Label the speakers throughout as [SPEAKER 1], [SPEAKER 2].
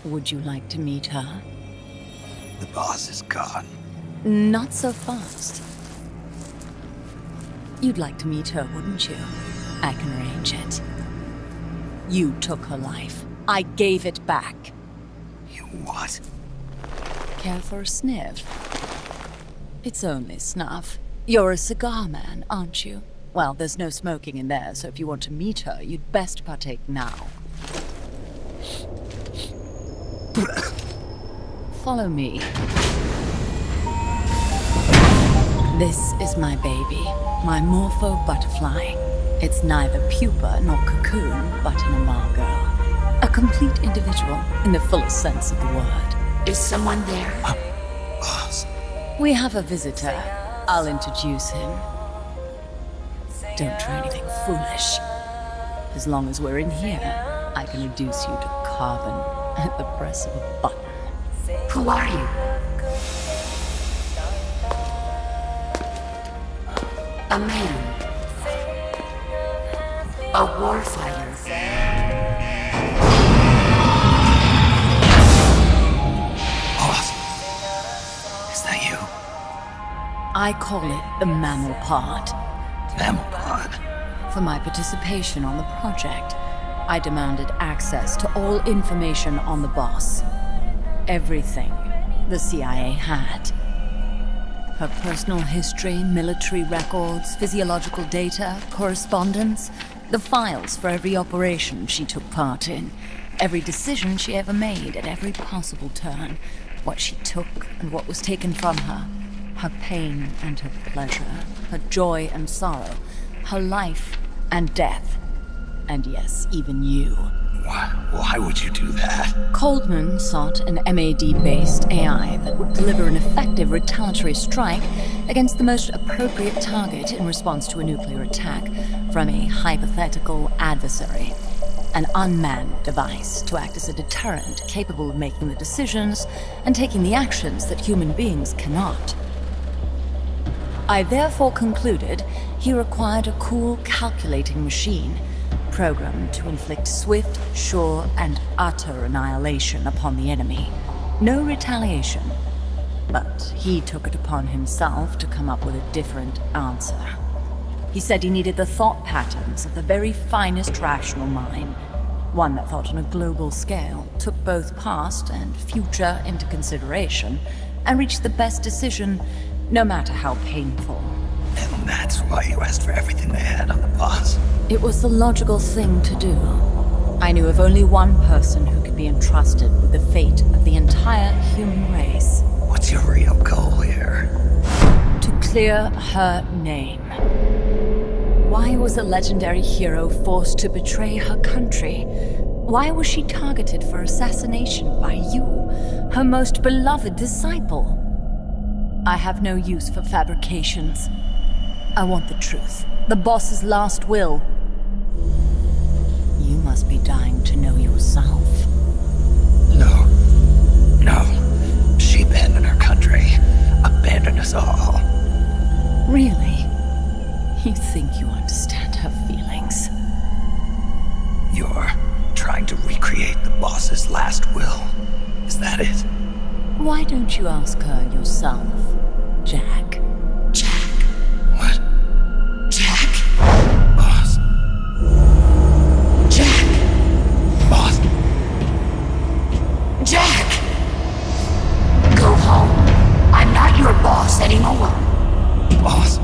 [SPEAKER 1] Would you like to meet her?
[SPEAKER 2] The boss is gone.
[SPEAKER 1] Not so fast. You'd like to meet her, wouldn't you? I can arrange it. You took her life. I gave it back.
[SPEAKER 2] You what?
[SPEAKER 1] Care for a sniff? It's only snuff. You're a cigar man, aren't you? Well, there's no smoking in there, so if you want to meet her, you'd best partake now. Follow me. This is my baby, my morpho butterfly. It's neither pupa nor cocoon, but an imago. A complete individual, in the fullest sense of the word.
[SPEAKER 3] Is someone there?
[SPEAKER 2] Boss.
[SPEAKER 1] We have a visitor. I'll introduce him. Don't try anything foolish. As long as we're in here, I can reduce you to carbon at the press of a button.
[SPEAKER 3] Who are you? A man. A warfighter.
[SPEAKER 2] Boss. Is that you?
[SPEAKER 1] I call it the mammal pod.
[SPEAKER 2] Mammal pod?
[SPEAKER 1] For my participation on the project, I demanded access to all information on the boss. Everything the CIA had. Her personal history, military records, physiological data, correspondence, the files for every operation she took part in, every decision she ever made at every possible turn, what she took and what was taken from her pain and her pleasure, her joy and sorrow, her life and death, and yes, even you.
[SPEAKER 2] Why would you do that?
[SPEAKER 1] Coldman sought an MAD-based AI that would deliver an effective retaliatory strike against the most appropriate target in response to a nuclear attack from a hypothetical adversary. An unmanned device to act as a deterrent capable of making the decisions and taking the actions that human beings cannot. I therefore concluded he required a cool, calculating machine programmed to inflict swift, sure, and utter annihilation upon the enemy. No retaliation. But he took it upon himself to come up with a different answer. He said he needed the thought patterns of the very finest rational mind, one that thought on a global scale, took both past and future into consideration, and reached the best decision, no matter how painful.
[SPEAKER 2] And that's why you asked for everything they had on the boss.
[SPEAKER 1] It was the logical thing to do. I knew of only one person who could be entrusted with the fate of the entire human race.
[SPEAKER 2] What's your real goal here?
[SPEAKER 1] To clear her name. Why was a legendary hero forced to betray her country? Why was she targeted for assassination by you, her most beloved disciple? I have no use for fabrications. I want the truth. The boss's last will. You must be dying to know yourself.
[SPEAKER 2] No. She abandoned her country. Abandoned us all.
[SPEAKER 1] Really? You think you understand her feelings?
[SPEAKER 2] You're trying to recreate the boss's last will. Is that it?
[SPEAKER 1] Why don't you ask her yourself, Jack?
[SPEAKER 3] Jack.
[SPEAKER 2] What?
[SPEAKER 3] Jack.
[SPEAKER 2] Boss.
[SPEAKER 3] Jack.
[SPEAKER 2] Boss.
[SPEAKER 3] Jack. Go home. I'm not your boss anymore.
[SPEAKER 2] Boss.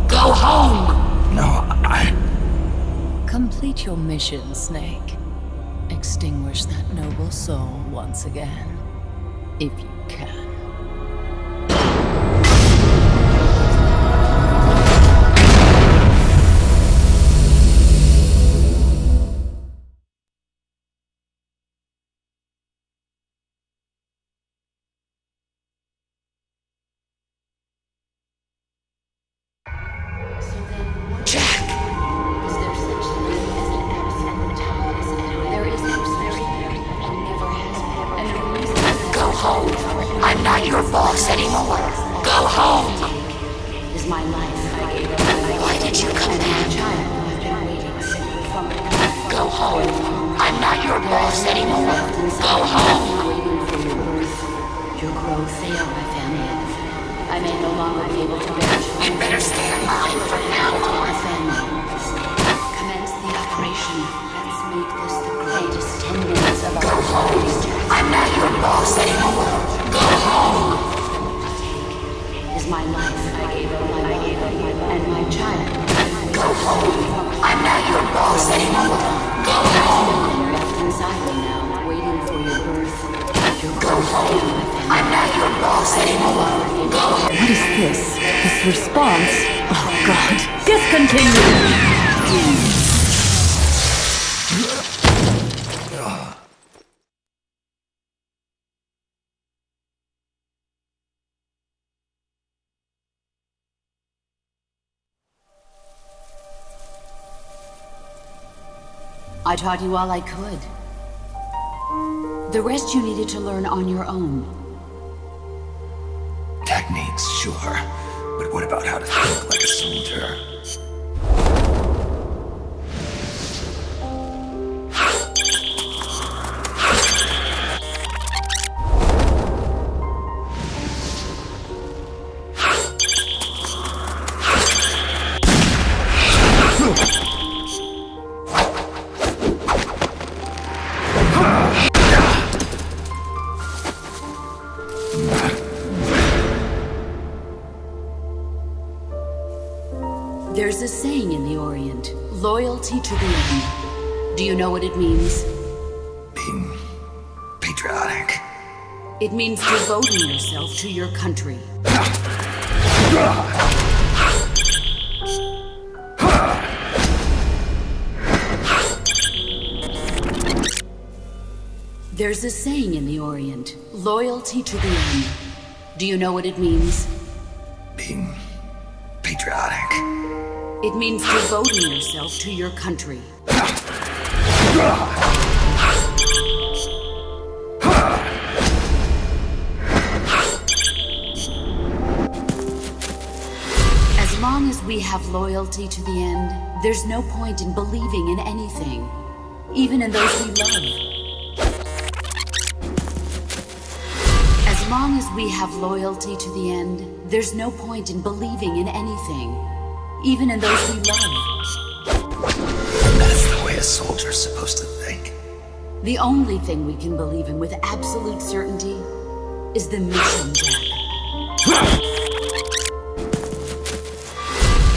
[SPEAKER 3] Go home.
[SPEAKER 2] No,
[SPEAKER 1] Complete your mission, Snake. Extinguish that noble soul once again, if you can.
[SPEAKER 3] Jack. Go home. I'm not your boss anymore. Go home.
[SPEAKER 4] Is my life.
[SPEAKER 3] Why did you come back? Go home. I'm not your boss anymore. Go home.
[SPEAKER 4] they are my family. I may no longer be able to reach.
[SPEAKER 3] You better stay alive for now.
[SPEAKER 4] My family. Commence the operation. Let's make this the greatest 10 minutes of our lives.
[SPEAKER 3] I'm not your boss anymore. Go home.
[SPEAKER 4] Is my life. I gave up my life and my child.
[SPEAKER 3] Go home. I'm not your boss anymore. Go home.
[SPEAKER 4] Left inside me now, waiting for your birth.
[SPEAKER 3] Go home. I'm not your boss anymore. Go home.
[SPEAKER 1] What is this? This response? Oh God. Discontinue!
[SPEAKER 4] I taught you all I could. The rest you needed to learn on your own.
[SPEAKER 2] Techniques, sure. But what about how to think like a soldier?
[SPEAKER 4] There's a saying in the Orient, loyalty to the end. Do you know what it means?
[SPEAKER 2] Being patriotic.
[SPEAKER 4] It means devoting yourself to your country. There's a saying in the Orient, loyalty to the end. Do you know what it means?
[SPEAKER 2] Being patriotic.
[SPEAKER 4] It means devoting yourself to your country. As long as we have loyalty to the end, there's no point in believing in anything, even in those we love. As long as we have loyalty to the end, there's no point in believing in anything, even in those we love.
[SPEAKER 2] And that's the way a soldier's supposed to think.
[SPEAKER 4] The only thing we can believe in with absolute certainty is the mission, Jack.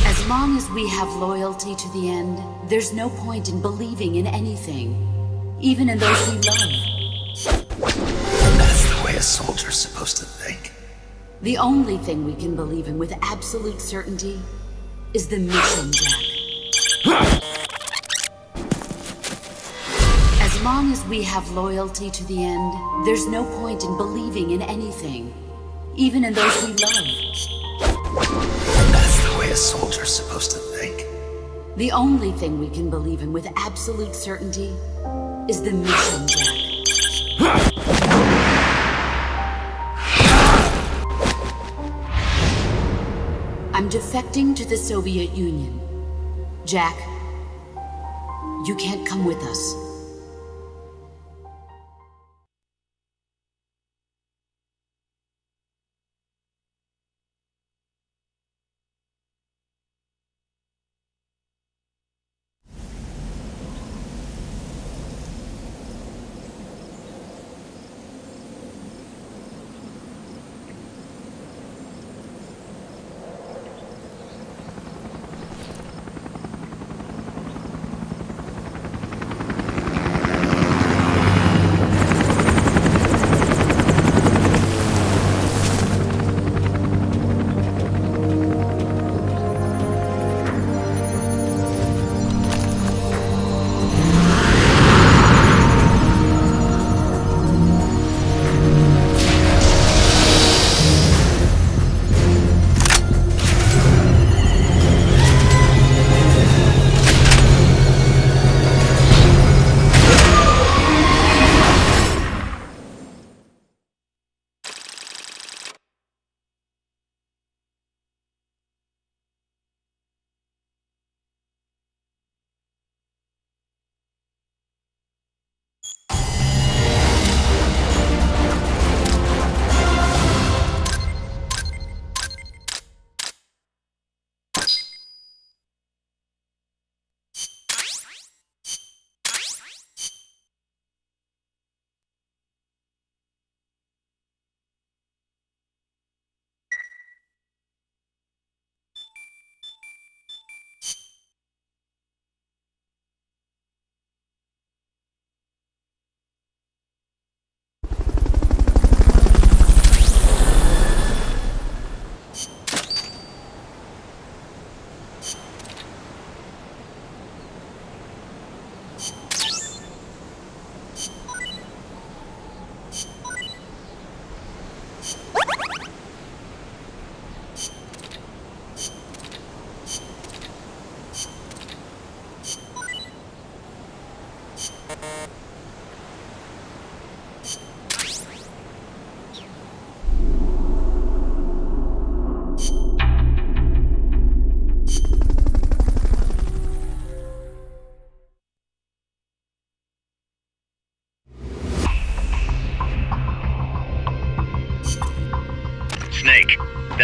[SPEAKER 4] As long as we have loyalty to the end, there's no point in believing in anything, even in those we love.
[SPEAKER 2] And that's the way a soldier's supposed to think.
[SPEAKER 4] The only thing we can believe in with absolute certainty is the mission, Jack. As long as we have loyalty to the end, there's no point in believing in anything, even in those we love.
[SPEAKER 2] And that's the way a soldier's supposed to think.
[SPEAKER 4] The only thing we can believe in with absolute certainty is the mission, Jack. I'm defecting to the Soviet Union. Jack, you can't come with us.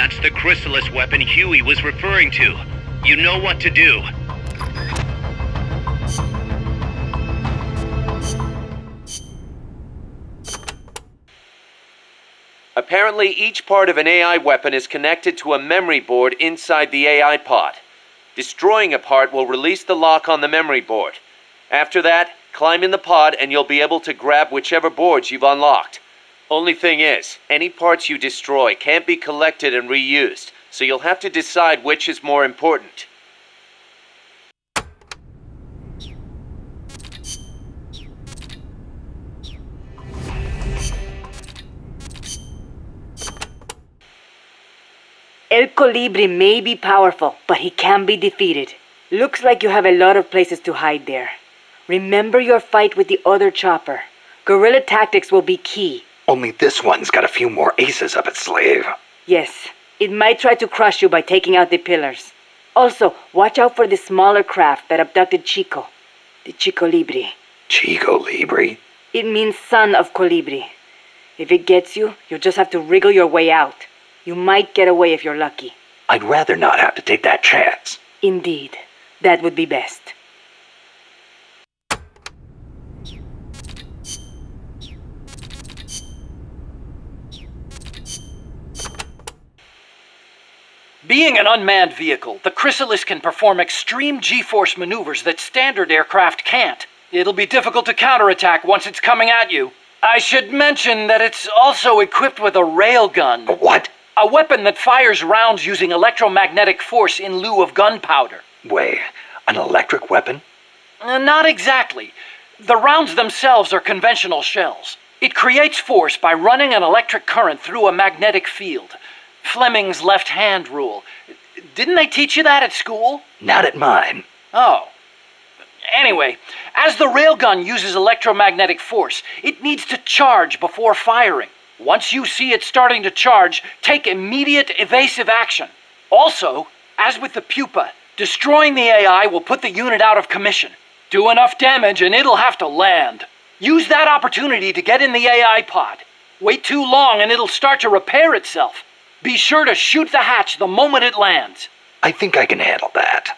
[SPEAKER 5] That's the chrysalis weapon Huey was referring to. You know what to do.
[SPEAKER 6] Apparently, each part of an AI weapon is connected to a memory board inside the AI pod. Destroying a part will release the lock on the memory board. After that, climb in the pod and you'll be able to grab whichever boards you've unlocked. Only thing is, any parts you destroy can't be collected and reused, so you'll have to decide which is more important.
[SPEAKER 7] El Colibri may be powerful, but he can be defeated. Looks like you have a lot of places to hide there. Remember your fight with the other chopper. Guerrilla tactics will be key.
[SPEAKER 2] Only this one's got a few more aces up its sleeve.
[SPEAKER 7] Yes, it might try to crush you by taking out the pillars. Also, watch out for the smaller craft that abducted Chico. The Chico Libri.
[SPEAKER 2] Chico Libri?
[SPEAKER 7] It means son of Colibri. If it gets you, you'll just have to wriggle your way out. You might get away if you're lucky.
[SPEAKER 2] I'd rather not have to take that chance.
[SPEAKER 7] Indeed. That would be best.
[SPEAKER 8] Being an unmanned vehicle, the Chrysalis can perform extreme G-force maneuvers that standard aircraft can't. It'll be difficult to counterattack once it's coming at you. I should mention that it's also equipped with a railgun.
[SPEAKER 2] What?
[SPEAKER 8] A weapon that fires rounds using electromagnetic force in lieu of gunpowder.
[SPEAKER 2] Wait, an electric weapon?
[SPEAKER 8] Not exactly. The rounds themselves are conventional shells. It creates force by running an electric current through a magnetic field. Fleming's left-hand rule. Didn't they teach you that at school?
[SPEAKER 2] Not at mine.
[SPEAKER 8] Oh. Anyway, as the railgun uses electromagnetic force, it needs to charge before firing. Once you see it starting to charge, take immediate evasive action. Also, as with the pupa, destroying the AI will put the unit out of commission. Do enough damage and it'll have to land. Use that opportunity to get in the AI pod. Wait too long and it'll start to repair itself. Be sure to shoot the hatch the moment it lands.
[SPEAKER 2] I think I can handle that.